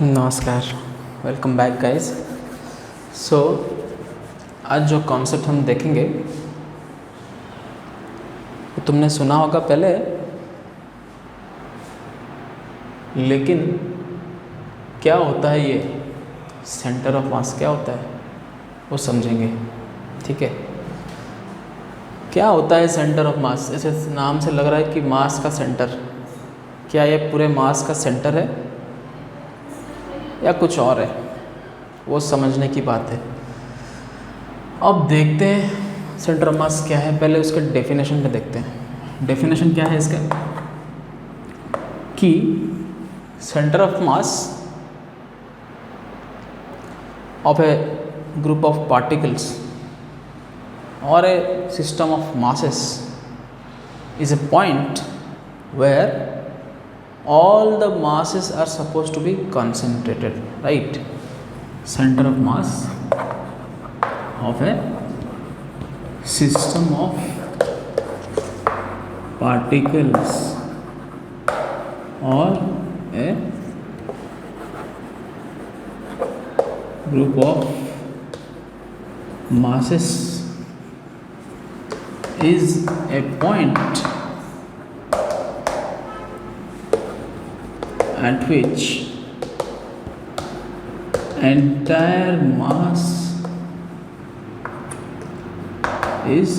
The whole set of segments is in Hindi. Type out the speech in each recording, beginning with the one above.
नमस्कार, वेलकम बैक गाइस। सो आज जो कॉन्सेप्ट हम देखेंगे वो तुमने सुना होगा पहले, लेकिन क्या होता है ये सेंटर ऑफ मास क्या होता है वो समझेंगे। ठीक है, क्या होता है सेंटर ऑफ मास? ऐसे नाम से लग रहा है कि मास का सेंटर, क्या ये पूरे मास का सेंटर है या कुछ और है, वो समझने की बात है। अब देखते हैं सेंटर ऑफ मास क्या है। पहले उसके डेफिनेशन पे देखते हैं। डेफिनेशन क्या है इसका कि centre of mass of A group of particles or a system of masses is a point where all the masses are supposed to be concentrated, right? Center of mass of a system of particles or a group of masses is a point at which entire mass is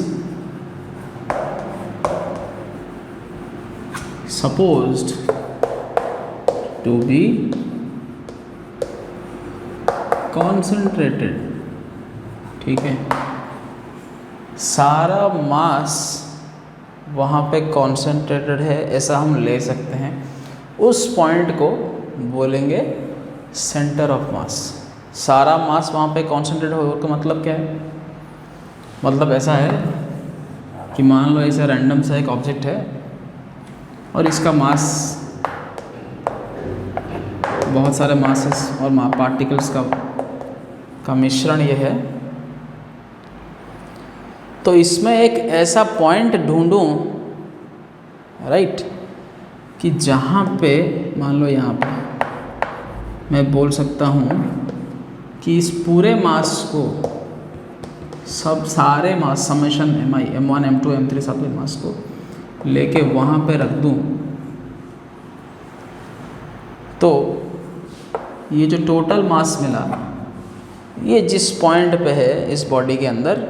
supposed to be concentrated। ठीक है, सारा मास वहाँ पे कॉन्सेंट्रेटेड है, ऐसा हम ले सकते हैं। उस पॉइंट को बोलेंगे सेंटर ऑफ मास। सारा मास वहाँ पे कॉन्सेंट्रेट हो का मतलब क्या है? मतलब ऐसा है कि मान लो ऐसा रैंडम सा एक ऑब्जेक्ट है और इसका मास बहुत सारे मासेस और पार्टिकल्स का मिश्रण ये है। तो इसमें एक ऐसा पॉइंट ढूंढूं, राइट, कि जहाँ पे मान लो यहाँ पे मैं बोल सकता हूँ कि इस पूरे मास को, सब सारे मास summation mi m1 m2 m3 सब मास को लेके वहाँ पे रख दूँ, तो ये जो टोटल मास मिला ये जिस पॉइंट पे है इस बॉडी के अंदर,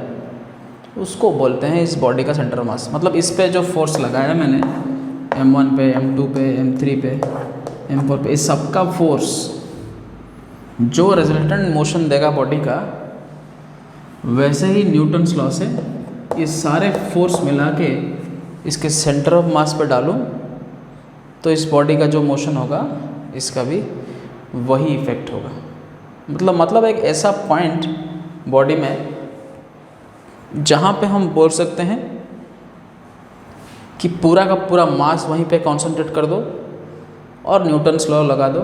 उसको बोलते हैं इस बॉडी का सेंटर ऑफ मास। मतलब इस पे जो फोर्स लगाया मैंने m1 पे, m2 पे, m3 पे, m4 पे, इस सब का फोर्स जो रिजल्टेंट मोशन देगा बॉडी का, वैसे ही न्यूटन्स लॉ से ये सारे फोर्स मिला के इसके सेंटर ऑफ मास पे डालूं तो इस बॉडी का जो मोशन होगा इसका भी वही इफेक्ट होगा। मतलब एक ऐसा पॉइंट बॉडी में जहाँ पे हम बोल सकते हैं कि पूरा का पूरा मास वहीं पे कंसंट्रेट कर दो और न्यूटन्स लॉ लगा दो,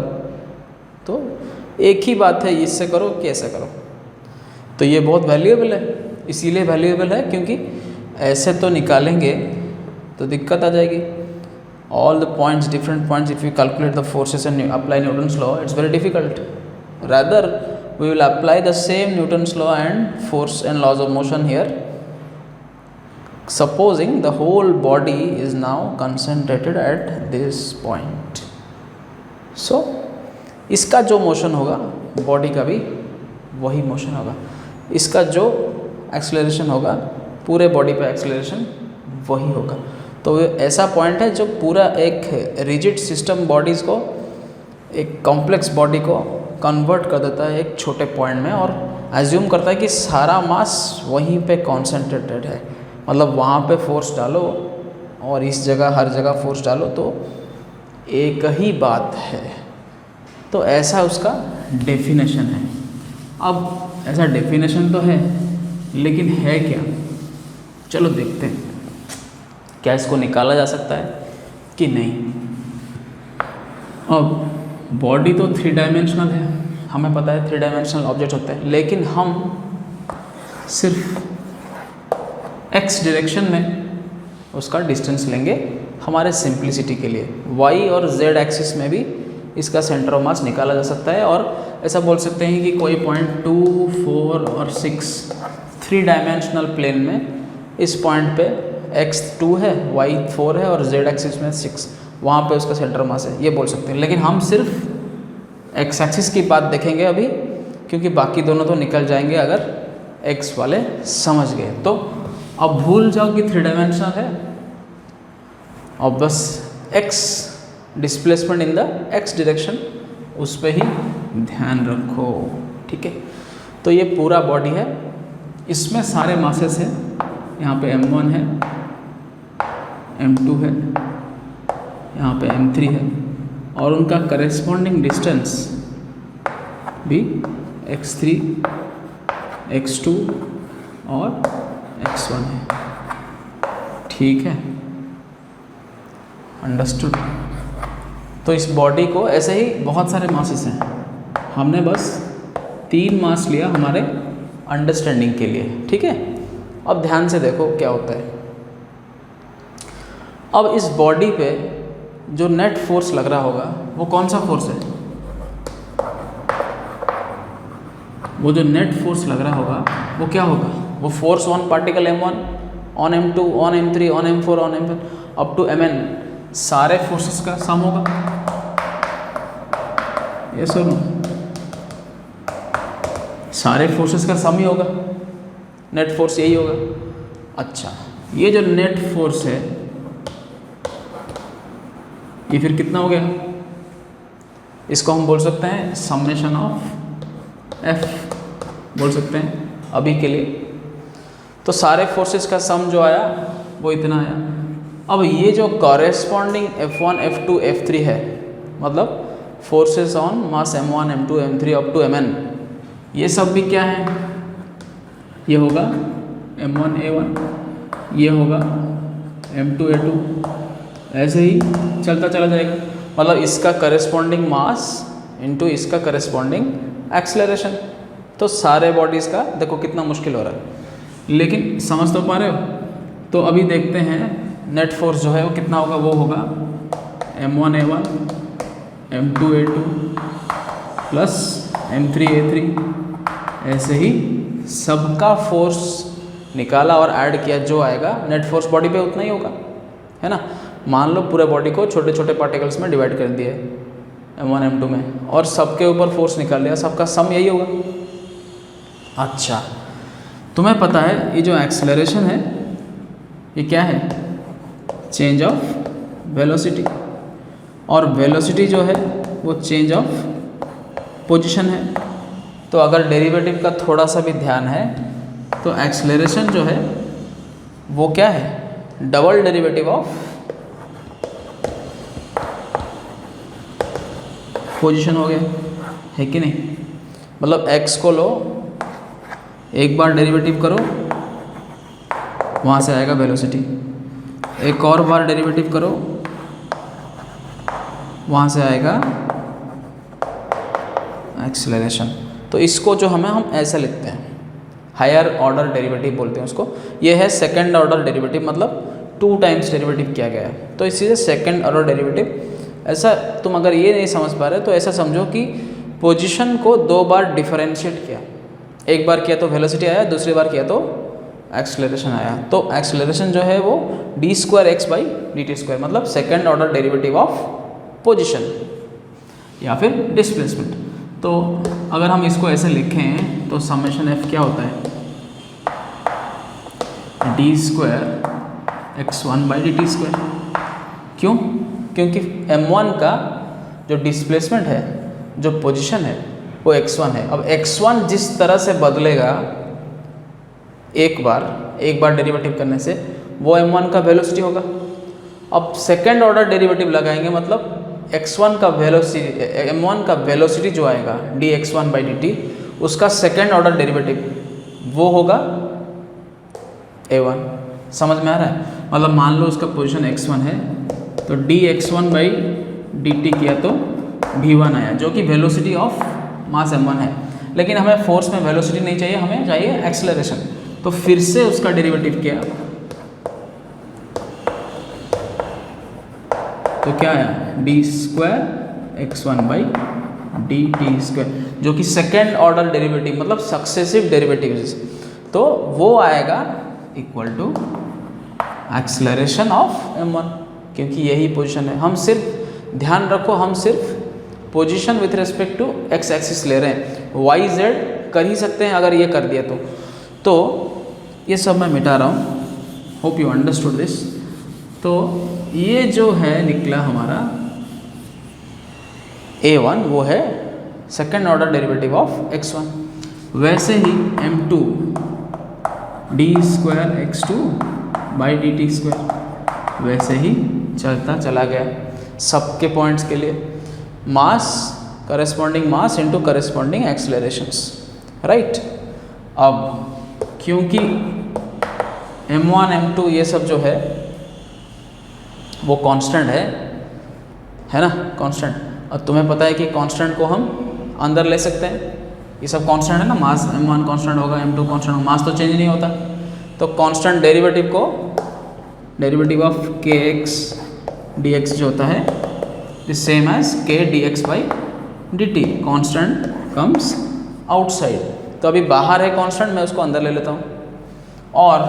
तो एक ही बात है, इससे करो कि ऐसे करो। तो ये बहुत वैल्यूएबल है। इसीलिए वैल्यूएबल है क्योंकि ऐसे तो निकालेंगे तो दिक्कत आ जाएगी। All the points, different points, if you calculate the forces and apply Newton's law, it's very difficult. Rather we will apply the same Newton's law and force and laws of motion here, supposing the whole body is now concentrated at this point. So इसका जो मोशन होगा बॉडी का भी वही मोशन होगा, इसका जो एक्सेलरेशन होगा पूरे बॉडी पे एक्सेलरेशन वही होगा। तो ऐसा पॉइंट है जो पूरा एक रिजिड सिस्टम बॉडीज़ को, एक कॉम्प्लेक्स बॉडी को कन्वर्ट कर देता है एक छोटे पॉइंट में और एज्यूम करता है कि सारा मास वहीं पे कॉन्सेंट्रेटेड है। मतलब वहाँ पे फोर्स डालो और इस जगह हर जगह फोर्स डालो तो एक ही बात है। तो ऐसा उसका डेफिनेशन है। अब ऐसा डेफिनेशन तो है, लेकिन है क्या? चलो देखते हैं क्या इसको निकाला जा सकता है कि नहीं। अब बॉडी तो 3 डायमेंशनल है, हमें पता है 3 डायमेंशनल ऑब्जेक्ट होते हैं, लेकिन हम सिर्फ x डायरेक्शन में उसका डिस्टेंस लेंगे हमारे सिंप्लिसिटी के लिए। y और z एक्सिस में भी इसका सेंटर ऑफ मास निकाला जा सकता है। और ऐसा बोल सकते हैं कि कोई पॉइंट 2, 4 और 6 3 डायमेंशनल प्लेन में इस पॉइंट पे x2 है, y4 है और z एक्सिस में 6, वहाँ पे उसका सेंटर ऑफ मास है, ये बोल सकते हैं। लेकिन हम सिर्फ x एक्सिस की बात देखेंगे अभी, क्योंकि बाकी दोनों तो निकल जाएंगे अगर x वाले समझ गए। तो अब भूल जाओ कि 3 डायमेंशनल है और बस x displacement in the x direction, उस पर ही ध्यान रखो, ठीक है। तो ये पूरा बॉडी है, इसमें सारे मासेस हैं। यहाँ पे m1 है, m2 है, यहाँ पे m3 है और उनका करेस्पॉन्डिंग डिस्टेंस भी x3, x2 और x1 है, ठीक है, अंडरस्टूड। तो इस बॉडी को ऐसे ही बहुत सारे मासेस हैं, हमने बस 3 मास लिया हमारे अंडरस्टैंडिंग के लिए, ठीक है। अब ध्यान से देखो क्या होता है। अब इस बॉडी पे जो नेट फोर्स लग रहा होगा वो कौन सा फोर्स है? वो जो नेट फोर्स लग रहा होगा वो क्या होगा? वो force on particle m1, on m2, on m3, on m4, on m5 up to mn, सारे फोर्सेस का सम होगा। ये सुनो, सारे फोर्सेस का सम ही होगा, नेट फोर्स यही होगा। अच्छा, ये जो नेट फोर्स है ये फिर कितना हो गया? इसको हम बोल सकते हैं समेशन ऑफ F, बोल सकते हैं अभी के लिए। तो सारे फोर्सेस का सम जो आया वो इतना आया। अब ये जो कॉरेस्पॉन्डिंग F1, F2, F3 है, मतलब forces on mass m1, m2, m3 up to mn, ये सब भी क्या है? ये होगा m1a1, ये होगा m2a2, ऐसे ही चलता चला जाएगा। मतलब इसका करेस्पॉन्डिंग मास इनटू इसका करेस्पॉन्डिंग एक्सेलरेशन। तो सारे बॉडीज़ का देखो कितना मुश्किल हो रहा है, लेकिन समझ तो पा रहे हो। तो अभी देखते हैं नेट फोर्स जो है वो कितना होगा। वो होगा m1a1, m2a2 प्लस m3a3, ऐसे ही सबका फोर्स निकाला और ऐड किया, जो आएगा नेट फोर्स बॉडी पे उतना ही होगा, है ना। मान लो पूरे बॉडी को छोटे छोटे पार्टिकल्स में डिवाइड कर दिए m1, m2 में, और सबके ऊपर फोर्स निकाल लिया, सबका सम यही होगा। अच्छा, तुम्हें पता है ये जो एक्सेलरेशन है ये क्या है? चेंज ऑफ वेलोसिटी, और वेलोसिटी जो है वो चेंज ऑफ पोजीशन है। तो अगर डेरिवेटिव का थोड़ा सा भी ध्यान है तो एक्सेलरेशन जो है वो क्या है? डबल डेरिवेटिव ऑफ पोजीशन हो गया, है कि नहीं। मतलब x को लो, एक बार डेरिवेटिव करो, वहाँ से आएगा वेलोसिटी, एक और बार डेरिवेटिव करो, वहाँ से आएगा एक्सेलरेशन। तो इसको जो हम ऐसे लिखते हैं, हायर ऑर्डर डेरिवेटिव बोलते हैं उसको। ये है सेकंड ऑर्डर डेरिवेटिव, मतलब 2 टाइम्स डेरिवेटिव किया गया है, तो इसी से सेकंड ऑर्डर डेरिवेटिव। ऐसा तुम अगर ये नहीं समझ पा रहे तो ऐसा समझो कि पोजीशन को 2 बार डिफरेंशिएट किया, एक बार किया तो वेलोसिटी आया, दूसरी बार किया तो एक्सेलरेशन आया। तो एक्सेलरेशन जो है वो d²x/dt², मतलब second order derivative of position या फिर डिस्प्लेसमेंट। तो अगर हम इसको ऐसे लिखें तो समेशन F क्या होता है? d²x1/dt²। क्यों? क्योंकि m1 का जो डिस्प्लेसमेंट है, जो पोजीशन है, वो x1 है। अब x1 जिस तरह से बदलेगा एक बार डेरिवेटिव करने से, वो m1 का वेलोसिटी होगा। अब सेकंड ऑर्डर डेरिवेटिव लगाएंगे, मतलब x1 का वेलोसिटी, m1 का वेलोसिटी जो आएगा dx1/dt, उसका सेकंड ऑर्डर डेरिवेटिव वो होगा a1। समझ में आ रहा है? मतलब मान लो उसका पोजीशन x1 है, तो dx1/dt किया तो v1 आया, जो कि वेलोसिटी ऑफ मास m1 है। लेकिन हमें फोर्स में वेलोसिटी नहीं चाहिए, हमें चाहिए एक्सेलरेशन। तो फिर से उसका डेरिवेटिव किया तो क्या आया? d² x1 by D T square, जो कि सेकेंड ऑर्डर डेरिवेटिव मतलब सक्सेसिव डेरिवेटिव्स, तो वो आएगा equal to acceleration of m1, क्योंकि यही पोजीशन है। हम सिर्फ ध्यान रखो, हम सिर्फ position with respect to x axis ले रहे हैं, वाई जेड कर ही सकते हैं अगर ये कर दिया तो ये सब मैं मिटा रहा हूँ। Hope you understood this. तो ये जो है निकला हमारा a1, वो है second order derivative of x1। वैसे ही m2 D square x2 by D T square वैसे ही चलता चला गया सबके पॉइंट्स के लिए, mass corresponding mass into corresponding accelerations, right. अब क्योंकि m1 m2 ये सब जो है वो कांस्टेंट है ना, कांस्टेंट। और तुम्हें पता है कि कांस्टेंट को हम अंदर ले सकते हैं, ये सब कांस्टेंट है ना, मास m1 कांस्टेंट होगा, m2 कांस्टेंट होगा, मास तो चेंज नहीं होता। तो कांस्टेंट डेरिवेटिव को, डेरिवेटिव ऑफ kx dx जो होता है is same as k dx by dt, constant comes outside. तो अभी बाहर है कांस्टेंट, मैं उसको अंदर ले लेता हूँ और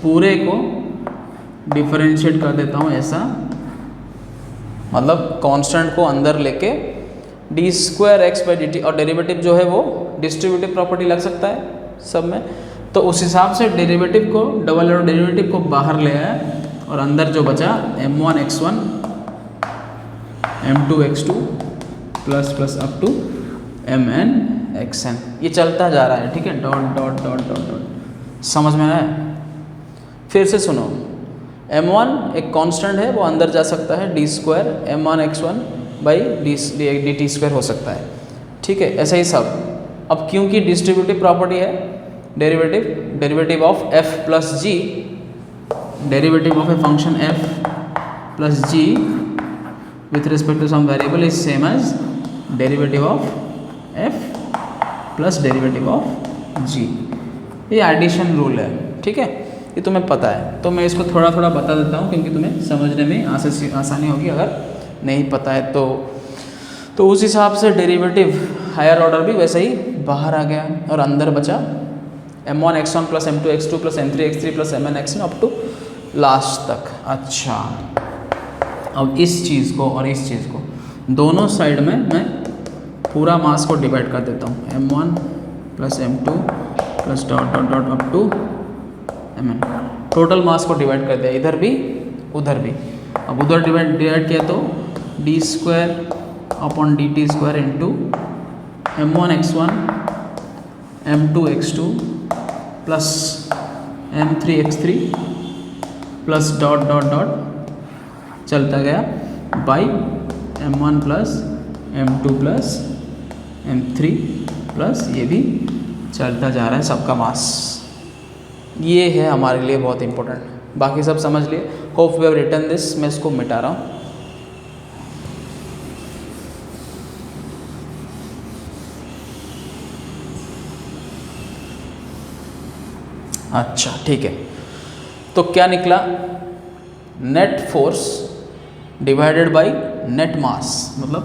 पूरे को डिफरेंशिएट कर देता हूँ ऐसा, मतलब कांस्टेंट को अंदर लेके D square x by D T, और डेरिवेटिव जो है वो डिस्ट्रीब्यूटिव प्रॉपर्टी लग सकता है सब में, तो उस हिसाब से डेरिवेटिव को, डबल एरो डेरिवेटिव को बाहर ले आया और अंदर जो बचा m1 x1 m2 x2 plus plus up to mn xn, ये चलता जा रहा है, ठीक है, dot dot dot dot dot. समझ में आया? फिर से सुनो, m1 एक कांस्टेंट है, वो अंदर जा सकता है, D square m1 x1 by D T square हो सकता है, ठीक है, ऐसा ही सब। अब क्योंकि डिस्ट्रीब्यूटिव प्रॉपर्टी है, derivative of f plus g, derivative of a function f plus g with respect to some variable is same as derivative of f plus derivative of g, ये एडिशन रूल है, ठीक है, ये तुम्हें पता है। तो मैं इसको थोड़ा थोड़ा बता देता हूँ क्योंकि तुम्हें समझने में आसानी होगी, अगर नहीं पता है तो उस हिसाब से डेरिवेटिव हायर ऑर्डर भी वैसे ही बाहर आ गया और अंदर बचा m1 x1 plus m2 x2 plus m3 x3 plus mn xn up to last तक। अच्छा, अब इस चीज़ को और इस चीज़ को दोनों साइड में मैं पूरा मास को डिवाइड कर देता हूँ, m1 plus m2 plus dot dot dot up to mn, total mass को डिवाइड कर दिया, इधर भी उधर भी। अब उधर डिवाइड किया तो D square upon D T square into m1 x1 m2 x2 plus m3 x3 plus dot dot dot चलता गया by m1 plus m2 plus m3 plus ये भी चलता जा रहा है सबका मास। ये है हमारे लिए बहुत इंपॉर्टेंट, बाकी सब समझ लिए। Hope we have written this, मैं इसको मिटा रहा हूँ। अच्छा ठीक है, तो क्या निकला, net force divided by net mass, मतलब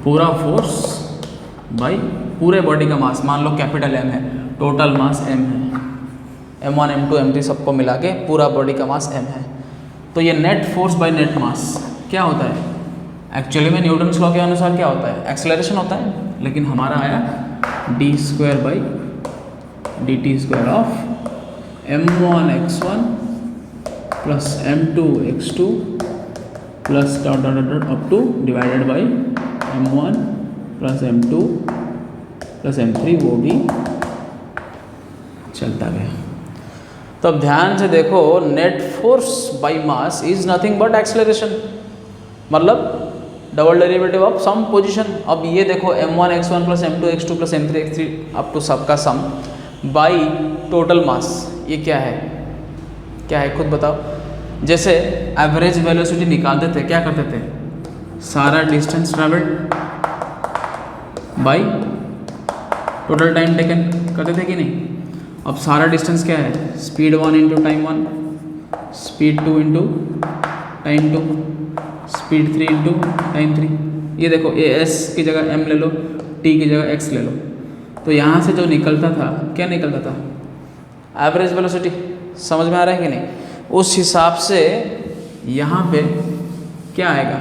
पूरा फोर्स बाई पूरे बॉडी का मास। मान लो कैपिटल M है, टोटल मास M है, m1 m2 m3 सबको मिला के पूरा बॉडी का मास M है। तो ये नेट फोर्स बाय नेट मास क्या होता है, एक्चुअली में न्यूटन्स लॉ के अनुसार क्या होता है, एक्सेलरेशन होता है, लेकिन हमारा आया D square by D T square of m1 x1 plus m2 x2 plus dot dot dot up two divided by m1 plus m2 plus m3, वो भी चलता गया। तो अब ध्यान से देखो, net force by mass is nothing but acceleration, मतलब double derivative of some position. अब ये देखो m1 x1 plus m2 x2 plus m3 x3 up to सबका सम बाई टोटल मास, ये क्या है, क्या है खुद बताओ। जैसे एवरेज वेलोसिटी निकालते थे, क्या करते थे, सारा distance travelled by total time taken करते थे कि नहीं। अब सारा डिस्टेंस क्या है, speed 1 into time 1, speed 2 into time 2, speed 3 into time 3। ये देखो ये s की जगह m ले लो, t की जगह x ले लो। तो यहाँ से जो निकलता था, क्या निकलता था? Average velocity. समझ में आ रहा है कि नहीं? उस हिसाब से यहाँ पे क्या आएगा,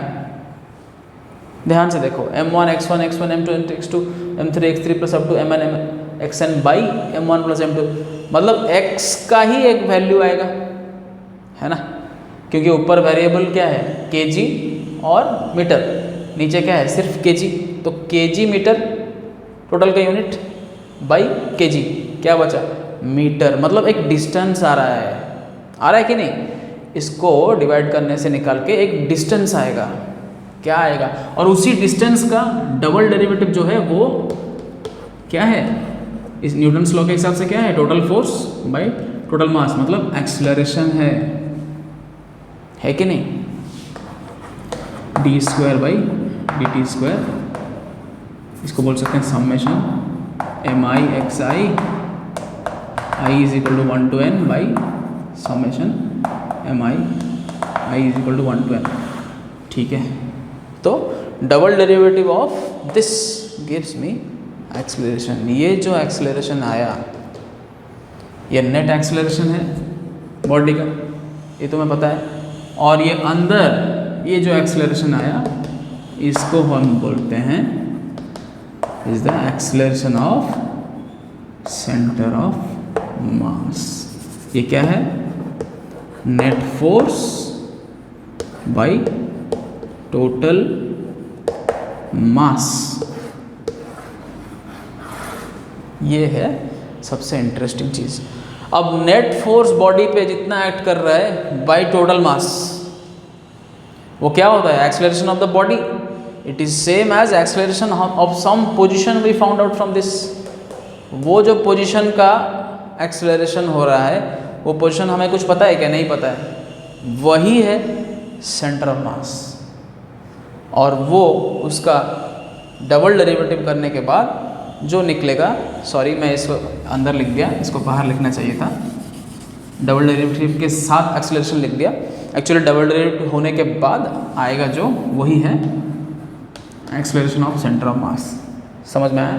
ध्यान से देखो, m1 x1 x1 m2 x2 m3 x3 plus up to mn xn by m1 plus m2, मतलब x का ही एक वैल्यू आएगा, है ना? क्योंकि ऊपर वेरिएबल क्या है, kg और मीटर, नीचे क्या है, सिर्फ kg। तो kg मीटर टोटल का यूनिट बाई kg, क्या बचा, मीटर। मतलब एक डिस्टेंस आ रहा है कि नहीं? इसको डिवाइड करने से निकाल के एक डिस्टेंस आएगा, क्या आएगा, और उसी डिस्टेंस का डबल डेरिवेटिव जो है वो क्या है, इस न्यूटन्स लॉ के हिसाब से क्या है, total force by total mass, मतलब एक्सेलरेशन है कि नहीं? D square by D T square, इसको बोल सकते हैं summation mi xi i is equal to 1 to n by summation mi i is equal to 1 to n। ठीक है, तो double derivative of this gives me acceleration. ये जो एक्सेलरेशन आया, ये नेट एक्सेलरेशन है बॉडी का, ये तुम्हें पता है। और ये अंदर ये जो एक्सेलरेशन आया, इसको हम बोलते हैं is the acceleration of centre of mass. ये क्या है, नेट फोर्स बाय टोटल मास। ये है सबसे इंटरेस्टिंग चीज़। अब नेट फोर्स बॉडी पे जितना एक्ट कर रहा है बाय टोटल मास, वो क्या होता है, acceleration of the body. It is same as acceleration of some position we found out from this. वो जो पोजीशन का एक्सेलरेशन हो रहा है, वो पोजीशन हमें कुछ पता है क्या, नहीं पता है, वही है सेंटर ऑफ मास। और वो उसका डबल डेरिवेटिव करने के बाद जो निकलेगा, सॉरी मैं इसको अंदर लिख दिया, इसको बाहर लिखना चाहिए था, डबल डेरिवेटिव के साथ एक्सेलरेशन लिख दिया। एक्चुअली डबल डेरिवेटिव होने के बाद आएगा जो, वही है acceleration of centre of mass. समझ में आया?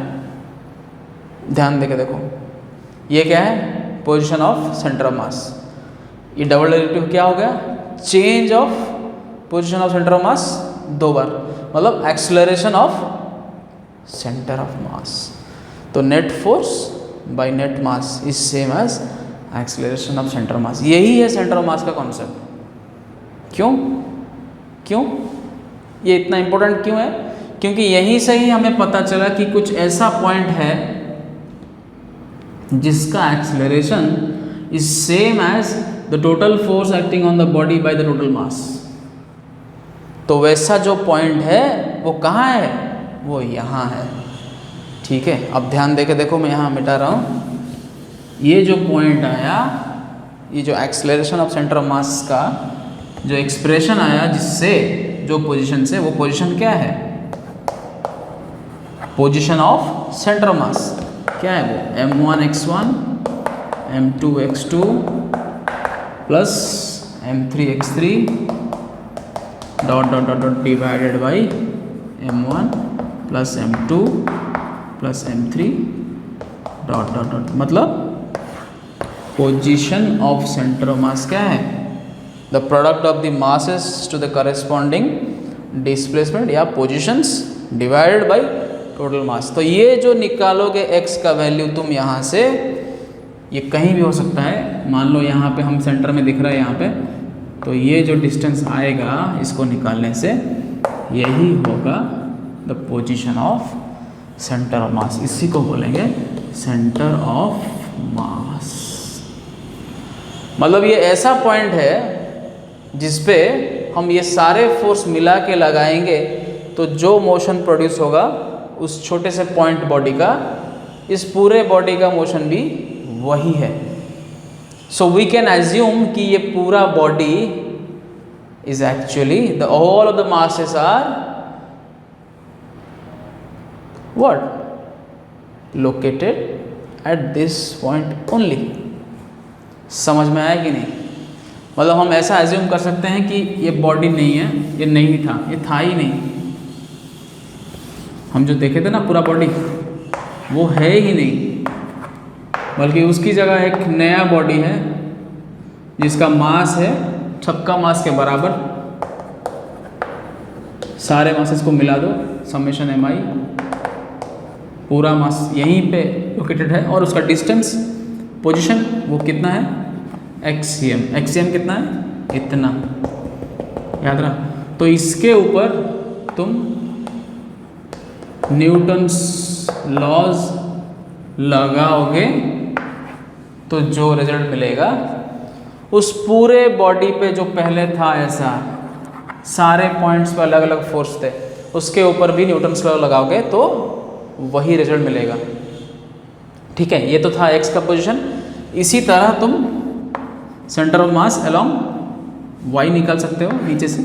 ध्यान देके देखो, ये क्या है, position of centre of mass. ये डबल डेरिवेटिव क्या हो गया, change of position of centre of mass 2 बार, मतलब acceleration of centre of mass. तो net force by net mass is same as acceleration of centre of mass. यही है सेंटर ऑफ मास का कॉन्सेप्ट। क्यों ये इतना इंपॉर्टेंट क्यों है? क्योंकि यहीं से ही हमें पता चला कि कुछ ऐसा पॉइंट है जिसका acceleration is same as the total force acting on the body by the total mass. तो वैसा जो पॉइंट है वो कहाँ है, वो यहाँ है। ठीक है, अब ध्यान देके देखो, मैं यहाँ मिटा रहा हूँ। ये जो पॉइंट आया, ये जो एक्सेलरेशन ऑफ सेंटर ऑफ मास का जो एक्सप्रेशन आया, जिससे जो पोजीशन से, वो पोजीशन क्या है, position of centre of mass. क्या है वो, m1 x1 m2 x2 plus m3 x3 dot divided by m1 plus m2 plus m3 dot. मतलब position of centre of mass क्या है, the product of the masses to the corresponding displacement या positions divided by total mass. तो ये जो निकालोगे x का वैल्यू तुम यहाँ से, ये कहीं भी हो सकता है, मान लो यहाँ पे हम सेंटर में दिख रहा है यहाँ पे, तो ये जो डिस्टेंस आएगा इसको निकालने से यही होगा the position of centre of मास। इसी को बोलेंगे सेंटर ऑफ मास। मतलब ये ऐसा पॉइंट है जिस पे हम ये सारे फोर्स मिला के लगाएंगे तो जो मोशन प्रोड्यूस होगा उस छोटे से पॉइंट बॉडी का, इस पूरे बॉडी का मोशन भी वही है। सो वी कैन एज्यूम कि ये पूरा body is actually the all of the masses are what, located at this point only. समझ में आया कि नहीं? मतलब हम ऐसा एज्यूम कर सकते हैं कि ये बॉडी नहीं है, ये नहीं था, ये था ही नहीं। हम जो देखे थे ना पूरा बॉडी, वो है ही नहीं, बल्कि उसकी जगह एक नया बॉडी है जिसका मास है सबका मास के बराबर। सारे मासेस को मिला दो, समेशन mi, पूरा मास यहीं पे लोकेटेड है और उसका डिस्टेंस पोजीशन वो कितना है, एक्सीएम। एक्सीएम कितना है, इतना, याद रहा। तो इसके ऊपर तुम न्यूटन्स लॉज लगाओगे तो जो रिजल्ट मिलेगा उस पूरे बॉडी पे जो पहले था ऐसा सारे पॉइंट्स पे अलग अलग फोर्स थे, उसके ऊपर भी न्यूटन्स लॉ लगाओगे तो वही रिजल्ट मिलेगा। ठीक है, ये तो था एक्स का पोजीशन। इसी तरह तुम centre of mass along y निकाल सकते हो नीचे से,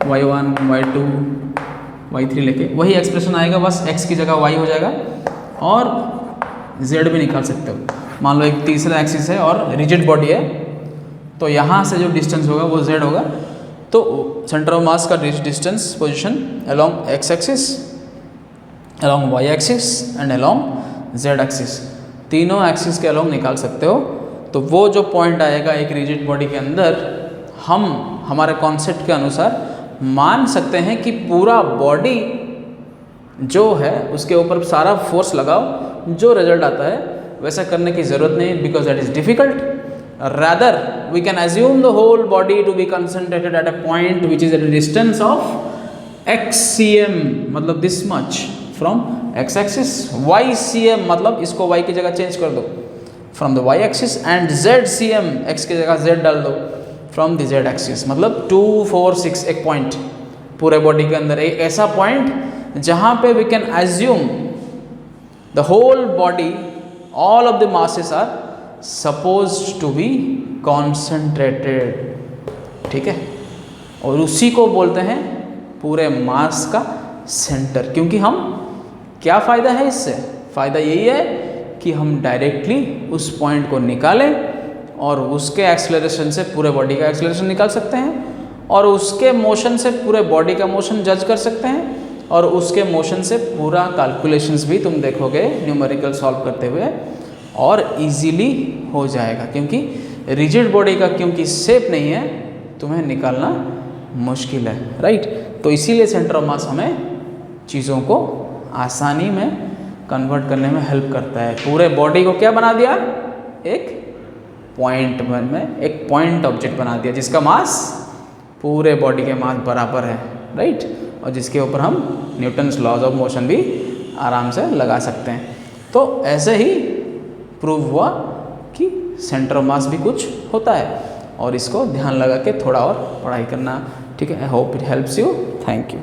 y1, y2, y3 लेके वही एक्सप्रेशन आएगा, बस x की जगह y हो जाएगा। और z भी निकाल सकते हो। मान लो एक तीसरा एक्सिस है और रिजिड बॉडी है, तो यहाँ से जो डिस्टेंस होगा वो z होगा। तो सेंटर ऑफ मास का distance position along x axis, along y axis and along z axis, तीनों एक्सिस के अलोंग निकाल सकते हो। तो वो जो पॉइंट आएगा एक रिजिड बॉडी के अंदर, हम हमारे कॉन्सेप्ट के अनुसार मान सकते हैं कि पूरा बॉडी जो है उसके ऊपर सारा फोर्स लगाओ, जो रिजल्ट आता है वैसा करने की ज़रूरत नहीं, because that is difficult. Rather we can assume the whole body to be concentrated at a point which is at a distance of xcm, मतलब this much from x axis, ycm मतलब इसको y की जगह चेंज कर दो from the y axis, and zcm x की जगह z डाल दो फ्रॉम द z एक्सिस, मतलब 2, 4, 6 एक पॉइंट पूरे बॉडी के अंदर, एक ऐसा पॉइंट जहाँ पे we can assume the whole body, all of the masses are supposed to be concentrated. ठीक है, और उसी को बोलते हैं पूरे मास का सेंटर। क्योंकि हम क्या फ़ायदा है इससे, फ़ायदा यही है कि हम डायरेक्टली उस पॉइंट को निकालें और उसके एक्सेलरेशन से पूरे बॉडी का एक्सेलरेशन निकाल सकते हैं, और उसके मोशन से पूरे बॉडी का मोशन जज कर सकते हैं, और उसके मोशन से पूरा कैलकुलेशंस भी तुम देखोगे न्यूमेरिकल सॉल्व करते हुए, और इजीली हो जाएगा। क्योंकि रिजिड बॉडी का क्योंकि शेप नहीं है, तुम्हें निकालना मुश्किल है, राइट। तो इसीलिए सेंटर ऑफ मास हमें चीज़ों को आसानी में कन्वर्ट करने में हेल्प करता है। पूरे बॉडी को क्या बना दिया, एक पॉइंट में एक पॉइंट ऑब्जेक्ट बना दिया जिसका मास पूरे बॉडी के मास बराबर है, राइट, और जिसके ऊपर हम न्यूटन्स लॉज ऑफ मोशन भी आराम से लगा सकते हैं। तो ऐसे ही प्रूव हुआ कि सेंटर ऑफ मास भी कुछ होता है, और इसको ध्यान लगा के थोड़ा और पढ़ाई करना। ठीक है, I hope it helps you. Thank you.